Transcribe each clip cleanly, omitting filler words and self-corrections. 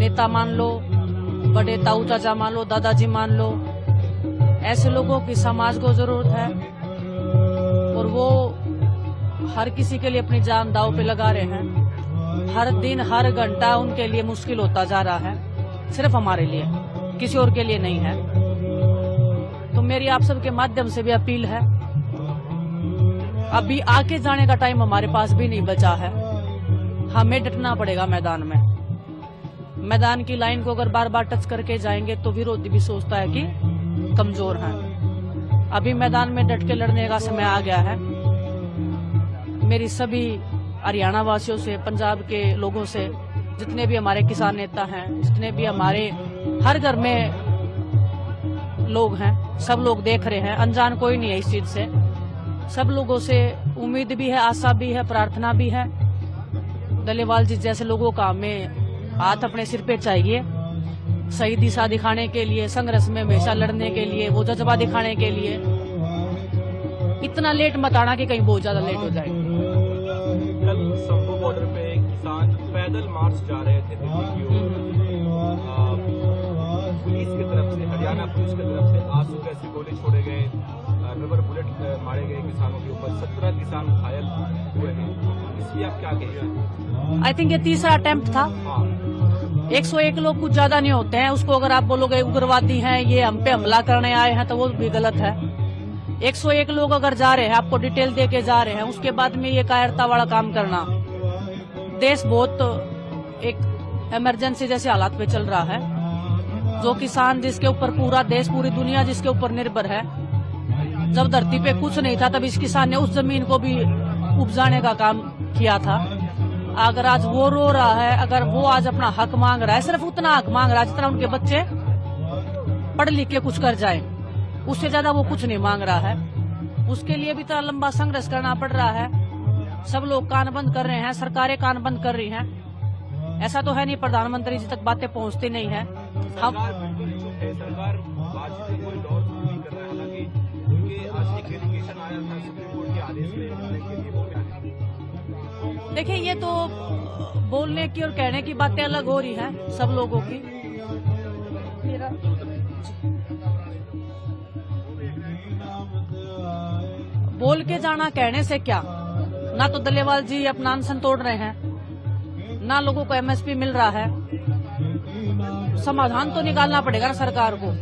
नेता मान लो, बड़े ताऊ चाचा मान लो, दादाजी मान लो, ऐसे लोगों की समाज को जरूरत है और वो हर किसी के लिए अपनी जान दांव पे लगा रहे हैं। हर दिन हर घंटा उनके लिए मुश्किल होता जा रहा है, सिर्फ हमारे लिए, किसी और के लिए नहीं है। तो मेरी आप सबके माध्यम से भी अपील है, अभी आके जाने का टाइम हमारे पास भी नहीं बचा है, हमें डटना पड़ेगा मैदान में। मैदान की लाइन को अगर बार बार टच करके जाएंगे तो विरोधी भी सोचता है कि कमजोर है। अभी मैदान में डट के लड़ने का समय आ गया है। मेरी सभी हरियाणा वासियों से, पंजाब के लोगों से, जितने भी हमारे किसान नेता हैं, जितने भी हमारे हर घर में लोग हैं, सब लोग देख रहे हैं, अनजान कोई नहीं है इस चीज से। सब लोगों से उम्मीद भी है, आशा भी है, प्रार्थना भी है। डलेवाल जी जैसे लोगों का हमें हाथ अपने सिर पे चाहिए, सही दिशा दिखाने के लिए, संघर्ष में हमेशा लड़ने के लिए, वो जज्बा दिखाने के लिए। इतना लेट मत आना कि कहीं बहुत ज्यादा लेट हो जाए। कल संभू बॉर्डर पे एक किसान पैदल मार्च जा रहे थे दिल्ली की ओर, पुलिस की तरफ से, हरियाणा पुलिस की तरफ से आंसू गैस के गोले छोड़े गए, रबर बुलेट मारे गए किसानों के ऊपर, 17 किसान घायल हुए हैं। इसलिए आप क्या कहेंगे? आई थिंक ये तीसरा अटेम्प्ट था। 101 लोग कुछ ज्यादा नहीं होते हैं, उसको अगर आप बोलोगे उग्रवादी हैं, ये हम पे हमला करने आए हैं, तो वो भी गलत है। 101 लोग अगर जा रहे हैं, आपको डिटेल दे के जा रहे हैं, उसके बाद में ये कायरता वाला काम करना, देश बहुत एक इमरजेंसी जैसे हालात पे चल रहा है। जो किसान जिसके ऊपर पूरा देश, पूरी दुनिया जिसके ऊपर निर्भर है, जब धरती पे कुछ नहीं था तब इस किसान ने उस जमीन को भी उपजाने का काम किया था। अगर आज वो रो रहा है, अगर वो आज अपना हक मांग रहा है, सिर्फ उतना हक मांग रहा है जितना उनके बच्चे पढ़ लिख के कुछ कर जाए, उससे ज्यादा वो कुछ नहीं मांग रहा है। उसके लिए भी इतना लंबा संघर्ष करना पड़ रहा है। सब लोग कान बंद कर रहे हैं, सरकारें कान बंद कर रही हैं। ऐसा तो है नहीं प्रधानमंत्री जी तक बातें पहुंचती नहीं है। हम सरकार बातचीत में कोई दौर नहीं कर रहा है, हालांकि उनके आज एक डेलीगेशन आया था सुप्रीम कोर्ट के आदेश के लिए, वो क्या है? देखिए, ये तो बोलने की और कहने की बातें अलग हो रही हैं सब लोगों की। बोल के जाना कहने से क्या, ना तो डलेवाल जी अपना अनशन तोड़ रहे हैं, ना लोगों को एमएसपी मिल रहा है। समाधान तो निकालना पड़ेगा ना सरकार को,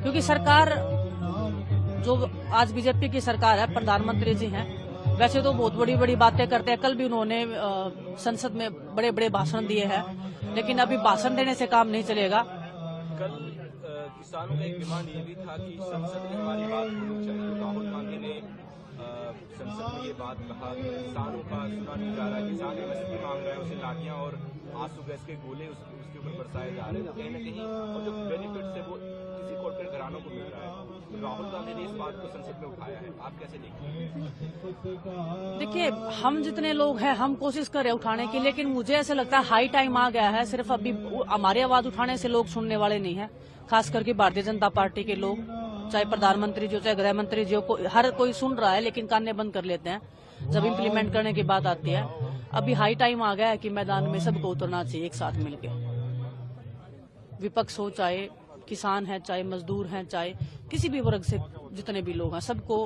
क्योंकि सरकार जो आज बीजेपी की सरकार है, प्रधानमंत्री जी हैं, वैसे तो बहुत बड़ी बड़ी बातें करते हैं। कल भी उन्होंने संसद में बड़े बड़े भाषण दिए हैं, लेकिन अभी भाषण देने से काम नहीं चलेगा। कल किसानों का एक डिमांड ये भी था कि संसद में हमारी बात होनी चाहिए। राहुल गांधी ने संसद में ये बात कहा कि किसानों का सुना नहीं जा रहा है, किसान एमएसपी मांग रहा है, उसे लाठियां और आंसू गैस के गोले उसके ऊपर बरसाए जा रहे हैं। तो कहीं न कहीं और जो बेनिफिट है वो किसी कॉर्पोरेट घरानों को मिल रहा है। राहुल गांधी ने इस बात को संसद में उठाया है, आप कैसे देखते हैं? देखिए, हम जितने लोग हैं हम कोशिश कर रहे हैं उठाने की, लेकिन मुझे ऐसा लगता है हाई टाइम आ गया है। सिर्फ अभी हमारी आवाज उठाने से लोग सुनने वाले नहीं है, खास करके भारतीय जनता पार्टी के लोग, चाहे प्रधानमंत्री जी हो, चाहे गृह मंत्री जी हो, हर कोई सुन रहा है लेकिन कान बंद कर लेते हैं जब इम्प्लीमेंट करने की बात आती है। अभी हाई टाइम आ गया है कि मैदान में सबको उतरना चाहिए एक साथ मिलके। विपक्ष हो, चाहे किसान है, चाहे मजदूर हैं, चाहे किसी भी वर्ग से जितने भी लोग हैं, सबको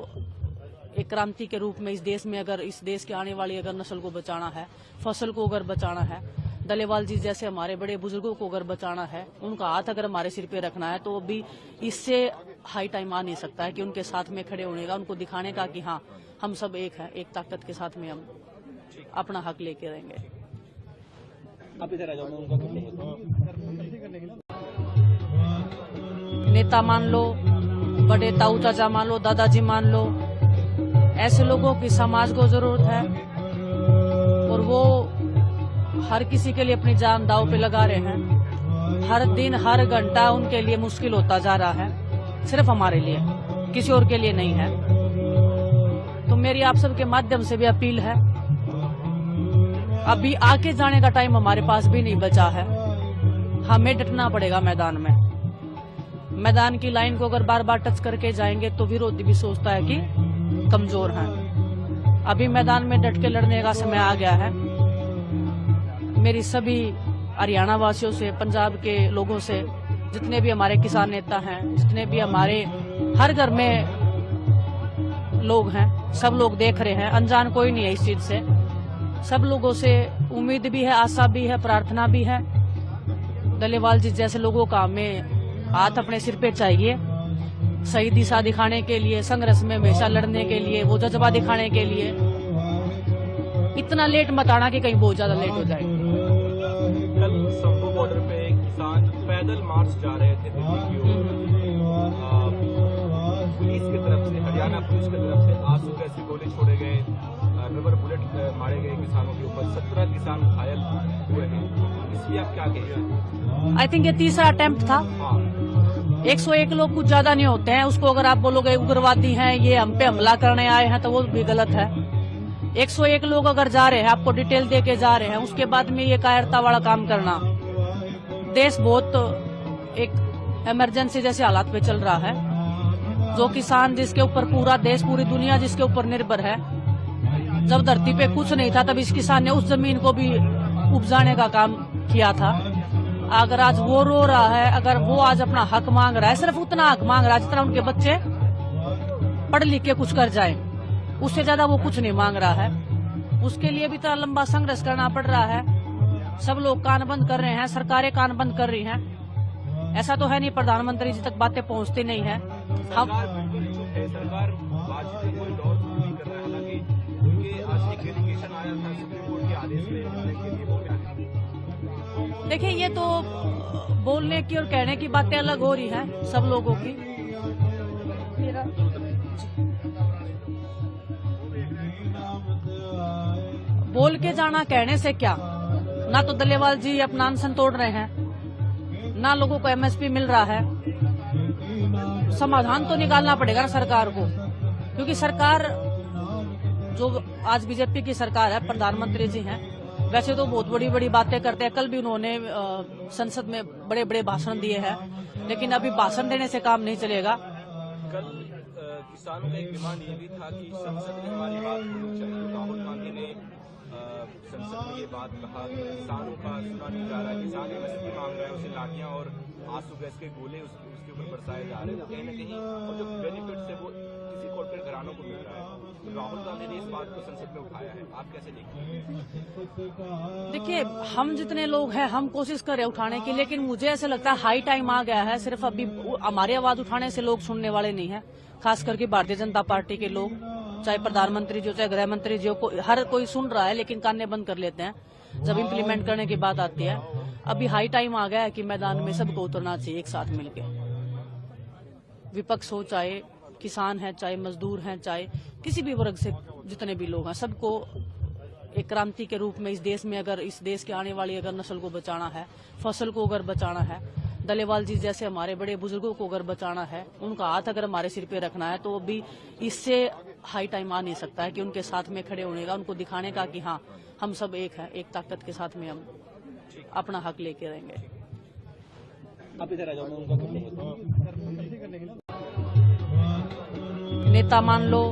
एक क्रांति के रूप में इस देश में, अगर इस देश की आने वाली अगर नस्ल को बचाना है, फसल को अगर बचाना है, डलेवाल जी जैसे हमारे बड़े बुजुर्गों को अगर बचाना है, उनका हाथ अगर हमारे सिर पे रखना है, तो अभी इससे हाई टाइम आ नहीं सकता है कि उनके साथ में खड़े होने का, उनको दिखाने का कि हाँ हम सब एक हैं, एक ताकत के साथ में हम अपना हक लेके रहेंगे। आप इधर आ जाओ, मैं उनका नेता मान लो, बड़े ताऊ चाचा मान लो, दादाजी मान लो, ऐसे लोगों की समाज को जरूरत है और वो हर किसी के लिए अपनी जान दांव पे लगा रहे हैं। हर दिन हर घंटा उनके लिए मुश्किल होता जा रहा है, सिर्फ हमारे लिए, किसी और के लिए नहीं है। तो मेरी आप सबके माध्यम से भी अपील है, अभी आके जाने का टाइम हमारे पास भी नहीं बचा है, हमें डटना पड़ेगा मैदान में। मैदान की लाइन को अगर बार बार टच करके जाएंगे तो विरोधी भी सोचता है कि कमजोर है। अभी मैदान में डट के लड़ने का समय आ गया है। मेरी सभी हरियाणा वासियों से, पंजाब के लोगों से, जितने भी हमारे किसान नेता हैं, जितने भी हमारे हर घर में लोग हैं, सब लोग देख रहे हैं, अनजान कोई नहीं है इस चीज से। सब लोगों से उम्मीद भी है, आशा भी है, प्रार्थना भी है। डलेवाल जी जैसे लोगों का हमें हाथ अपने सिर पे चाहिए, सही दिशा दिखाने के लिए, संघर्ष में हमेशा लड़ने के लिए, वो जज्बा दिखाने के लिए। इतना लेट मत आना कि कहीं बहुत ज्यादा लेट हो जाए। कल संभू बॉर्डर पे किसान पैदल मार्च जा रहे थे दिल्ली की ओर। पुलिस की तरफ से, हरियाणा पुलिस की तरफ से आंसू गैस के गोले छोड़े गए, रबर बुलेट मारे गए किसानों के ऊपर। 17 किसान घायल हुए हैं, इसलिए आप क्या कहेंगे? आई थिंक ये तीसरा अटेम्प्ट था। 101 लोग कुछ ज्यादा नहीं होते हैं, उसको अगर आप बोलोगे उग्रवादी हैं, ये हम पे हमला करने आए हैं, तो वो भी गलत है। 101 लोग अगर जा रहे हैं, आपको डिटेल दे के जा रहे हैं, उसके बाद में ये कायरता वाला काम करना। देश बहुत एक इमरजेंसी जैसे हालात पे चल रहा है। जो किसान जिसके ऊपर पूरा देश, पूरी दुनिया जिसके ऊपर निर्भर है, जब धरती पे कुछ नहीं था तब इस किसान ने उस जमीन को भी उपजाने का काम किया था। अगर आज वो रो रहा है, अगर वो आज अपना हक मांग रहा है, सिर्फ उतना हक मांग रहा है जितना उनके बच्चे पढ़ लिख के कुछ कर जाए, उससे ज्यादा वो कुछ नहीं मांग रहा है। उसके लिए भी इतना लंबा संघर्ष करना पड़ रहा है। सब लोग कान बंद कर रहे हैं, सरकारें कान बंद कर रही हैं। ऐसा तो है नहीं प्रधानमंत्री जी तक बातें पहुंचती नहीं है। हम सरकार बातचीत में कोई दौर नहीं कर रहा है, हालांकि उनके आज एक डेलीगेशन आया था सुप्रीम कोर्ट के आदेश में जाने के लिए, वो क्या है? देखिए, ये तो बोलने की और कहने की बातें अलग हो रही हैं सब लोगों की। बोल के जाना कहने से क्या, ना तो डलेवाल जी अपना अनशन तोड़ रहे हैं, ना लोगों को एमएसपी मिल रहा है। समाधान तो निकालना पड़ेगा ना सरकार को, क्योंकि सरकार जो आज बीजेपी की सरकार है, प्रधानमंत्री जी हैं, वैसे तो बहुत बड़ी बड़ी बातें करते हैं। कल भी उन्होंने संसद में बड़े बड़े भाषण दिए हैं, लेकिन अभी भाषण देने से काम नहीं चलेगा। कल किसानों का एक डिमांड ये भी था कि संसद में हमारी बात होनी चाहिए। राहुल गांधी ने संसद में ये बात कहा कि किसानों का सुना नहीं जा रहा है, किसान एमएसपी मांग रहा है, उसे लाठियां और आंसू गैस के गोले उसके ऊपर बरसाए जा रहे हैं। कहीं न कहीं और जो बेनिफिट है वो किसी कॉर्पोरेट घरानों को मिल रहा है। राहुल गांधी ने इस बात को संसद में उठाया है, आप कैसे देखते हैं? देखिए, हम जितने लोग हैं हम कोशिश कर रहे हैं उठाने की, लेकिन मुझे ऐसा लगता है हाई टाइम आ गया है। सिर्फ अभी हमारी आवाज उठाने से लोग सुनने वाले नहीं है, खास करके भारतीय जनता पार्टी के लोग, चाहे प्रधानमंत्री जी हो, चाहे गृह मंत्री जी हो, हर कोई सुन रहा है लेकिन कान बंद कर लेते हैं जब इम्प्लीमेंट करने की बात आती है। अभी हाई टाइम आ गया है कि मैदान में सबको उतरना चाहिए एक साथ मिलकर। विपक्ष हो, चाहे किसान है, चाहे मजदूर हैं, चाहे किसी भी वर्ग से जितने भी लोग हैं, सबको एक क्रांति के रूप में इस देश में, अगर इस देश की आने वाली अगर नस्ल को बचाना है, फसल को अगर बचाना है, डलेवाल जी जैसे हमारे बड़े बुजुर्गों को अगर बचाना है, उनका हाथ अगर हमारे सिर पे रखना है, तो अभी इससे हाई टाइम आ नहीं सकता है कि उनके साथ में खड़े होने का, उनको दिखाने का कि हाँ हम सब एक हैं, एक ताकत के साथ में हम अपना हक लेके रहेंगे। आप इधर आ जाओ, मैं उनका नेता मान लो,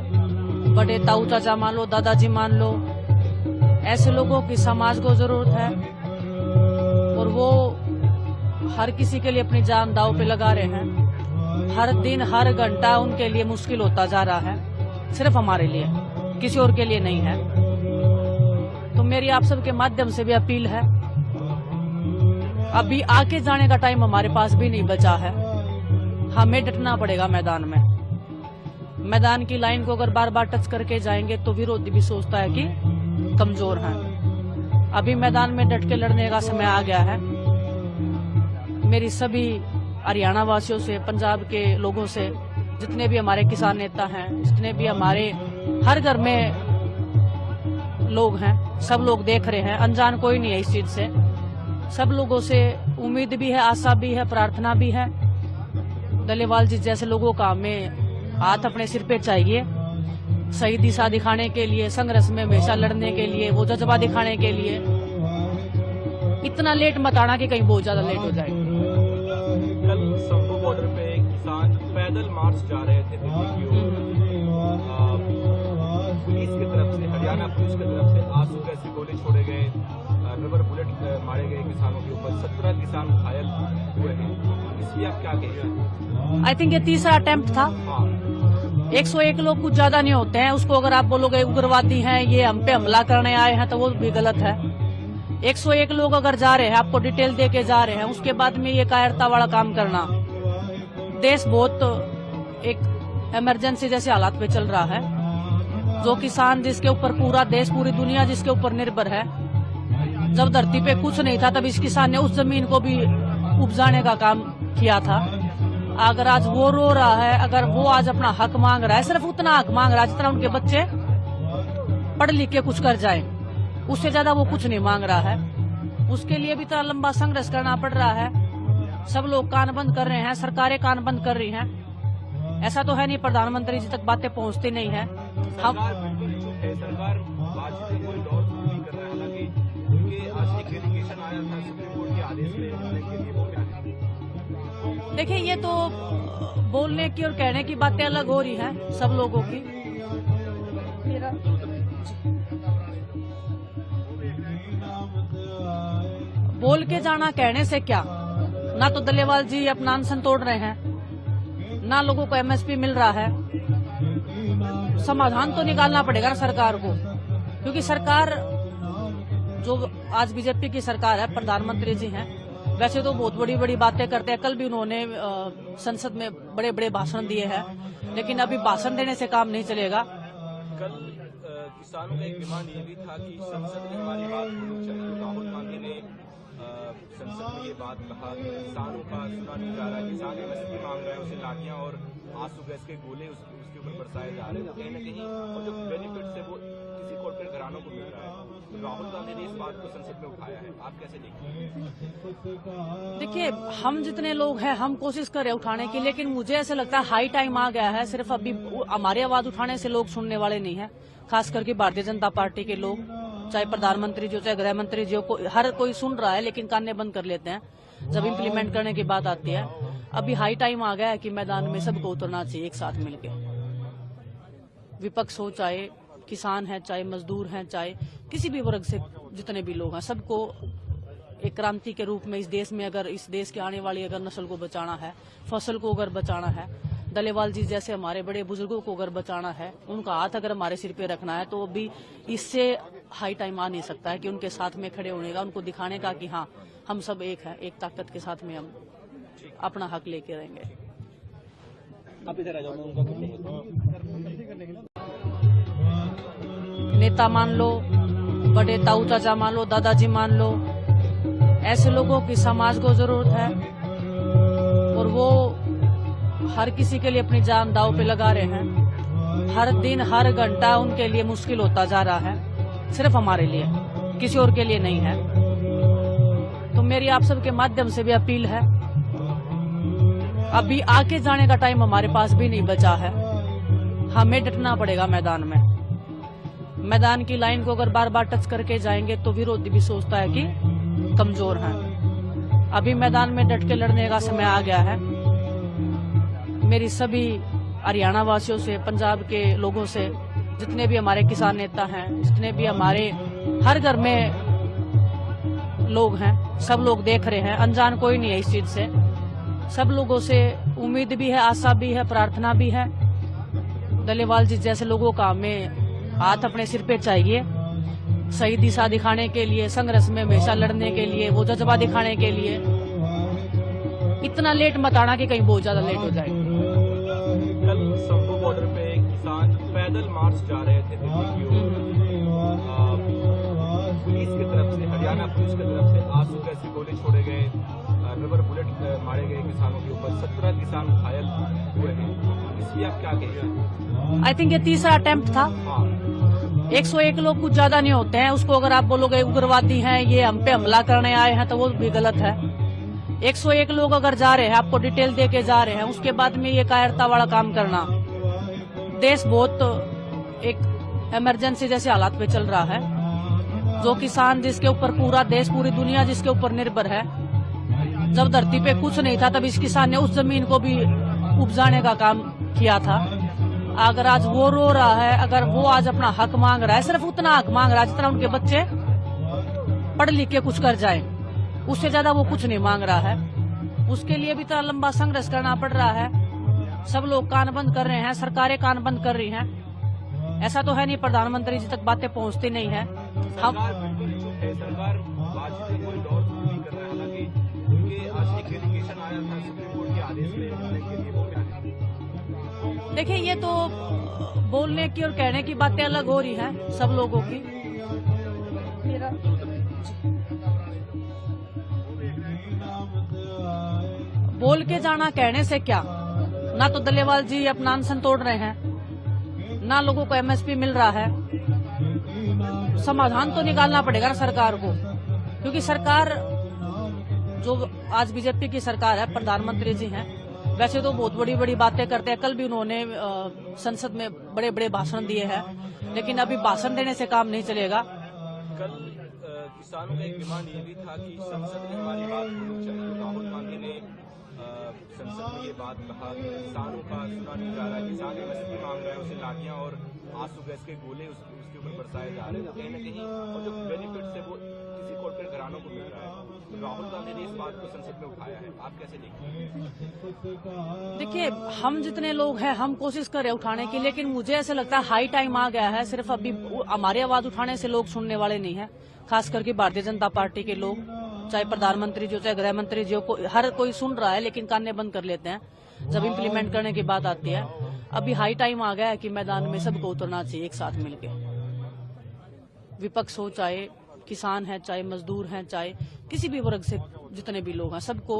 बड़े ताऊ चाचा मान लो, दादाजी मान लो, ऐसे लोगों की समाज को जरूरत है और वो हर किसी के लिए अपनी जान दांव पे लगा रहे हैं। हर दिन हर घंटा उनके लिए मुश्किल होता जा रहा है, सिर्फ हमारे लिए, किसी और के लिए नहीं है। तो मेरी आप सबके माध्यम से भी अपील है, अभी आके जाने का टाइम हमारे पास भी नहीं बचा है, हमें डटना पड़ेगा मैदान में। मैदान की लाइन को अगर बार बार टच करके जाएंगे तो विरोधी भी सोचता है कि कमजोर हैं। अभी मैदान में डट के लड़ने का समय आ गया है। मेरी सभी हरियाणा वासियों से, पंजाब के लोगों से, जितने भी हमारे किसान नेता हैं, जितने भी हमारे हर घर में लोग हैं, सब लोग देख रहे हैं, अनजान कोई नहीं है इस चीज से। सब लोगों से उम्मीद भी है, आशा भी है, प्रार्थना भी है। डलेवाल जी जैसे लोगों का हमें हाथ अपने सिर पे चाहिए, सही दिशा दिखाने के लिए, संघर्ष में हमेशा लड़ने के लिए, वो जज्बा दिखाने के लिए। इतना लेट मत आना कि कहीं बहुत ज्यादा लेट हो जाए। कल संभू बॉर्डर पे किसान पैदल मार्च जा रहे थे दिल्ली की ओर। पुलिस की तरफ से, हरियाणा पुलिस की तरफ से आंसू गैस के गोले छोड़े गए, रबर बुलेट मारे गए किसानों किसानों के ऊपर 17 किसान घायल हुए हैं, इसलिए आप क्या कहेंगे? आई थिंक ये तीसरा अटेम्प्ट था। हाँ, 101 लोग कुछ ज्यादा नहीं होते हैं, उसको अगर आप बोलोगे उग्रवादी हैं, ये हम पे हमला करने आए हैं, तो वो भी गलत है। 101 लोग अगर जा रहे हैं, आपको डिटेल दे के जा रहे हैं, उसके बाद में ये कायरता वाला काम करना, देश बहुत एक इमरजेंसी जैसे हालात पे चल रहा है। जो किसान जिसके ऊपर पूरा देश पूरी दुनिया जिसके ऊपर निर्भर है, जब धरती पे कुछ नहीं था तब इस किसान ने उस जमीन को भी उपजाने का काम किया था। अगर आज वो रो रहा है, अगर वो आज अपना हक मांग रहा है, सिर्फ उतना हक मांग रहा है जितना उनके बच्चे पढ़ लिख के कुछ कर जाए, उससे ज्यादा वो कुछ नहीं मांग रहा है। उसके लिए भी इतना लंबा संघर्ष करना पड़ रहा है। सब लोग कान बंद कर रहे हैं, सरकारें कान बंद कर रही हैं। ऐसा तो है नहीं प्रधानमंत्री जी तक बातें पहुंचती नहीं है। हम सरकार बिल्कुल चुप है, सरकार बातचीत में कोई दौर नहीं कर रहा है। हालांकि उनके आज एक डेलीगेशन आया था सुप्रीम कोर्ट के आदेश में जाने के लिए, वो क्या है? देखिए, ये तो बोलने की और कहने की बातें अलग हो रही हैं सब लोगों की। बोल के जाना कहने से क्या, ना तो दलेवाल जी अपना अनशन तोड़ रहे हैं, ना लोगों को एमएसपी मिल रहा है। समाधान तो निकालना पड़ेगा ना सरकार को, क्योंकि सरकार जो आज बीजेपी की सरकार है, प्रधानमंत्री जी हैं, वैसे तो बहुत बड़ी बड़ी बातें करते हैं। कल भी उन्होंने संसद में बड़े बड़े भाषण दिए हैं, लेकिन अभी भाषण देने से काम नहीं चलेगा। कल किसानों का एक डिमांड ये भी था कि संसद में हमारी बात होनी चाहिए। राहुल गांधी ने संसद में ये बात कहा कि किसानों का सुना नहीं जा रहा है, किसान एमएसपी मांग रहे हैं, उसे लाठियां और आंसू गैस के गोले उसके ऊपर बरसाए जा रहे हैं। तो कहीं न कहीं और जो बेनिफिट है वो किसी कॉर्पोरेट घरानों को मिल रहा है। तो राहुल गांधी ने इस बात को संसद में उठाया है, आप कैसे देखते हैं? देखिए, हम जितने लोग हैं हम कोशिश कर रहे हैं उठाने की, लेकिन मुझे ऐसा लगता है हाई टाइम आ गया है। सिर्फ अभी हमारी आवाज उठाने से लोग सुनने वाले नहीं है, खास करके भारतीय जनता पार्टी के लोग, चाहे प्रधानमंत्री जी हो चाहे गृह मंत्री जी हो, हर कोई सुन रहा है लेकिन कान बंद कर लेते हैं जब इम्प्लीमेंट करने की बात आती है। अभी हाई टाइम आ गया है कि मैदान में सबको उतरना चाहिए एक साथ मिलके। विपक्ष हो, चाहे किसान है, चाहे मजदूर हैं, चाहे किसी भी वर्ग से जितने भी लोग हैं, सबको एक क्रांति के रूप में इस देश में, अगर इस देश की आने वाली अगर नस्ल को बचाना है, फसल को अगर बचाना है, दलेवाल जी जैसे हमारे बड़े बुजुर्गों को अगर बचाना है, उनका हाथ अगर हमारे सिर पे रखना है, तो अभी इससे हाई टाइम आ नहीं सकता है कि उनके साथ में खड़े होने का, उनको दिखाने का कि हाँ हम सब एक हैं, एक ताकत के साथ में हम अपना हक लेके रहेंगे। आप इधर आ जाओ, मैं उनका नेता मान लो, बड़े ताऊ चाचा मान लो, दादाजी मान लो, ऐसे लोगों की समाज को जरूरत है और वो हर किसी के लिए अपनी जान दांव पे लगा रहे हैं। हर दिन हर घंटा उनके लिए मुश्किल होता जा रहा है, सिर्फ हमारे लिए, किसी और के लिए नहीं है। तो मेरी आप सबके माध्यम से भी अपील है, अभी आके जाने का टाइम हमारे पास भी नहीं बचा है। हमें डटना पड़ेगा मैदान में। मैदान की लाइन को अगर बार बार टच करके जाएंगे तो विरोधी भी सोचता है कि कमजोर हैं। अभी मैदान में डट के लड़ने का समय आ गया है। मेरी सभी हरियाणा वासियों से, पंजाब के लोगों से, जितने भी हमारे किसान नेता हैं, जितने भी हमारे हर घर में लोग हैं, सब लोग देख रहे हैं, अनजान कोई नहीं है इस चीज से। सब लोगों से उम्मीद भी है, आशा भी है, प्रार्थना भी है। दलेवाल जी जैसे लोगों का हमें हाथ अपने सिर पे चाहिए, सही दिशा दिखाने के लिए, संघर्ष में हमेशा लड़ने के लिए, वो जज्बा दिखाने के लिए। इतना लेट मत आना कि कहीं बहुत ज्यादा लेट हो जाए। कल संभू बॉर्डर पे किसान पैदल मार्च जा रहे थे दिल्ली की ओर, पुलिस की तरफ से, हरियाणा पुलिस की तरफ से आंसू गैस के गोले छोड़े गए, रबर बुलेट मारे गए किसानों के ऊपर, 17 किसान घायल हुए हैं, इसलिए आप क्या कहेंगे? आई थिंक ये तीसरा अटेम्प्ट था। हाँ, 101 लोग कुछ ज्यादा नहीं होते हैं, उसको अगर आप बोलोगे उग्रवादी हैं, ये हम पे हमला करने आए हैं, तो वो भी गलत है। 101 लोग अगर जा रहे हैं, आपको डिटेल दे के जा रहे हैं, उसके बाद में ये कायरता वाला काम करना, देश बहुत एक इमरजेंसी जैसे हालात पे चल रहा है। जो किसान जिसके ऊपर पूरा देश पूरी दुनिया जिसके ऊपर निर्भर है, जब धरती पे कुछ नहीं था तब इस किसान ने उस जमीन को भी उपजाने का काम किया था। अगर आज वो रो रहा है, अगर वो आज अपना हक मांग रहा है, सिर्फ उतना हक मांग रहा है जितना उनके बच्चे पढ़ लिख के कुछ कर जाए, उससे ज्यादा वो कुछ नहीं मांग रहा है। उसके लिए भी इतना लंबा संघर्ष करना पड़ रहा है। सब लोग कान बंद कर रहे हैं, सरकारें कान बंद कर रही हैं। ऐसा तो है नहीं प्रधानमंत्री जी तक बातें पहुंचती नहीं है। हम सरकार बिल्कुल चुप है। सरकार बातचीत में कोई दौर नहीं कर रहा है। हालांकि उनके आज एक डेलीगेशन आया था सुप्रीम कोर्ट के आदेश में बोलने के लिए, वो क्या है? देखिए, ये तो बोलने की और कहने की बातें अलग हो रही हैं सब लोगों की। बोल के जाना कहने से क्या, ना तो दलेवाल जी अपना अनशन तोड़ रहे हैं, ना लोगों को एमएसपी मिल रहा है। समाधान तो निकालना पड़ेगा ना सरकार को, क्योंकि सरकार जो आज बीजेपी की सरकार है, प्रधानमंत्री जी हैं, वैसे तो बहुत बड़ी बड़ी बातें करते हैं। कल भी उन्होंने संसद में बड़े बड़े भाषण दिए हैं, लेकिन अभी भाषण देने से काम नहीं चलेगा। कल किसानों का एक डिमांड ये भी था कि संसद में हमारी बात होनी चाहिए। राहुल गांधी ने संसद में ये बात कहा कि किसानों का सुना नहीं जा रहा है, किसान एमएसपी मांग रहे हैं, उसे लाठियां और आंसू गैस के गोले उसके ऊपर बरसाए जा रहे हैं। तो कहीं न कहीं और जो बेनिफिट है वो किसी कॉर्पोरेट घरानों को मिल रहा है। तो राहुल गांधी ने इस बात को संसद में उठाया है, आप कैसे देखते हैं? देखिए, हम जितने लोग हैं हम कोशिश कर रहे हैं उठाने की, लेकिन मुझे ऐसा लगता है हाई टाइम आ गया है। सिर्फ अभी हमारी आवाज उठाने से लोग सुनने वाले नहीं है, खास करके भारतीय जनता पार्टी के लोग, चाहे प्रधानमंत्री जी हो चाहे गृह मंत्री जी हो, हर कोई सुन रहा है लेकिन कान बंद कर लेते हैं जब इम्प्लीमेंट करने की बात आती है। अभी हाई टाइम आ गया है कि मैदान में सबको उतरना चाहिए एक साथ मिलके। विपक्ष हो, चाहे किसान है, चाहे मजदूर हैं, चाहे किसी भी वर्ग से जितने भी लोग हैं, सबको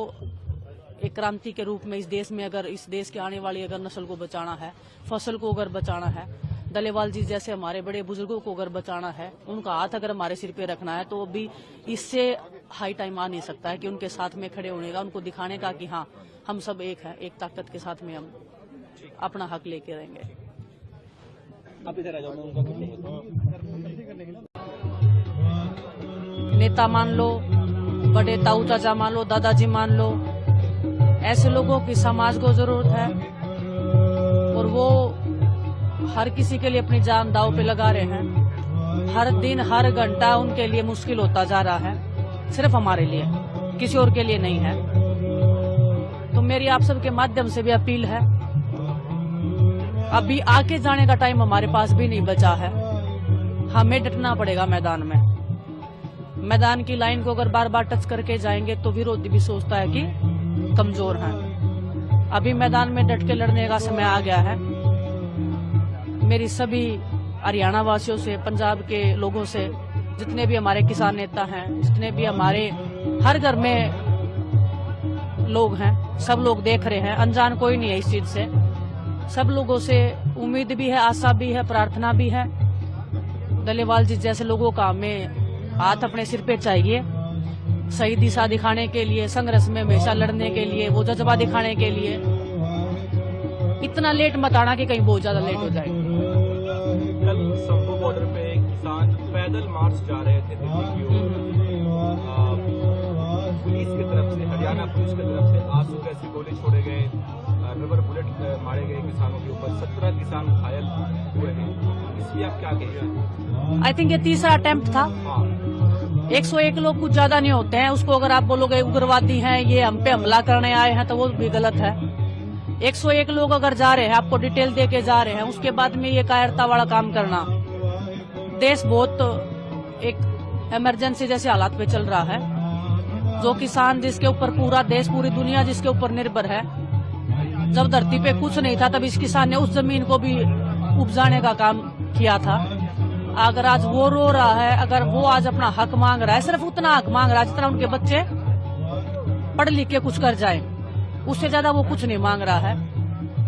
एक क्रांति के रूप में इस देश में, अगर इस देश की आने वाली अगर नस्ल को बचाना है, फसल को अगर बचाना है, दलेवाल जी जैसे हमारे बड़े बुजुर्गों को अगर बचाना है, उनका हाथ अगर हमारे सिर पे रखना है, तो अभी इससे हाई टाइम आ नहीं सकता है कि उनके साथ में खड़े होने का, उनको दिखाने का कि हाँ हम सब एक हैं, एक ताकत के साथ में हम अपना हक लेके रहेंगे। आप इधर आ जाओ, मैं उनका नेता मान लो, बड़े ताऊ चाचा मान लो, दादाजी मान लो, ऐसे लोगों की समाज को जरूरत है और वो हर किसी के लिए अपनी जान दांव पे लगा रहे हैं। हर दिन हर घंटा उनके लिए मुश्किल होता जा रहा है, सिर्फ हमारे लिए, किसी और के लिए नहीं है। तो मेरी आप सबके माध्यम से भी अपील है, अभी आके जाने का टाइम हमारे पास भी नहीं बचा है। हमें डटना पड़ेगा मैदान में। मैदान की लाइन को अगर बार बार टच करके जाएंगे तो विरोधी भी सोचता है कि कमजोर हैं। अभी मैदान में डट के लड़ने का समय आ गया है। मेरी सभी हरियाणा वासियों से, पंजाब के लोगों से, जितने भी हमारे किसान नेता हैं, जितने भी हमारे हर घर में लोग हैं, सब लोग देख रहे हैं, अनजान कोई नहीं है इस चीज से। सब लोगों से उम्मीद भी है, आशा भी है, प्रार्थना भी है। दलेवाल जी जैसे लोगों का हमें हाथ अपने सिर पे चाहिए, सही दिशा दिखाने के लिए, संघर्ष में हमेशा लड़ने के लिए, वो जज्बा दिखाने के लिए। इतना लेट मत आना कि कहीं बहुत ज्यादा लेट हो जाए। कल संभू बॉर्डर पे किसान पैदल मार्च जा रहे थे दिल्ली की ओर। पुलिस की तरफ से, हरियाणा पुलिस की तरफ से आंसू गैस के गोले छोड़े गए, रबर बुलेट मारे गए किसानों के ऊपर, 17 किसान घायल हुए हैं। इसलिए आप क्या कहेंगे? आई थिंक ये तीसरा अटेम्प्ट था। 101 लोग कुछ ज्यादा नहीं होते हैं, उसको अगर आप बोलोगे उग्रवादी हैं, ये हम पे हमला करने आए हैं, तो वो भी गलत है। 101 लोग अगर जा रहे हैं, आपको डिटेल दे के जा रहे हैं, उसके बाद में ये कायरता वाला काम करना, देश बहुत एक इमरजेंसी जैसे हालात पे चल रहा है। जो किसान जिसके ऊपर पूरा देश, पूरी दुनिया जिसके ऊपर निर्भर है, जब धरती पे कुछ नहीं था तब इस किसान ने उस जमीन को भी उपजाने का काम किया था। अगर आज वो रो रहा है, अगर वो आज अपना हक मांग रहा है, सिर्फ उतना हक मांग रहा है जितना उनके बच्चे पढ़ लिख के कुछ कर जाए, उससे ज्यादा वो कुछ नहीं मांग रहा है।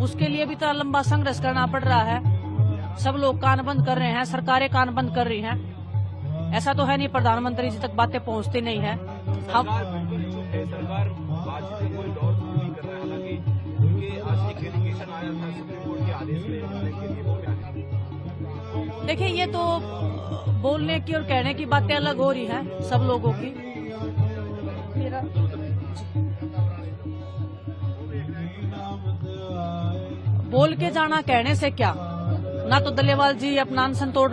उसके लिए भी इतना लंबा संघर्ष करना पड़ रहा है। सब लोग कान बंद कर रहे हैं, सरकारें कान बंद कर रही हैं। ऐसा तो है नहीं प्रधानमंत्री जी तक बातें पहुंचती नहीं है। हम सरकार बिल्कुल चुप है। सरकार बातचीत में कोई दौर नहीं कर रहा है। हालांकि उनके आज एक डेलीगेशन आया था सुप्रीम कोर्ट के आदेश में बोलने के लिए, वो क्या है? देखिए, ये तो बोलने की और कहने की बातें अलग हो रही हैं सब लोगों की। बोल के जाना कहने से क्या, ना तो दलेवाल जी अपना अनशन तोड़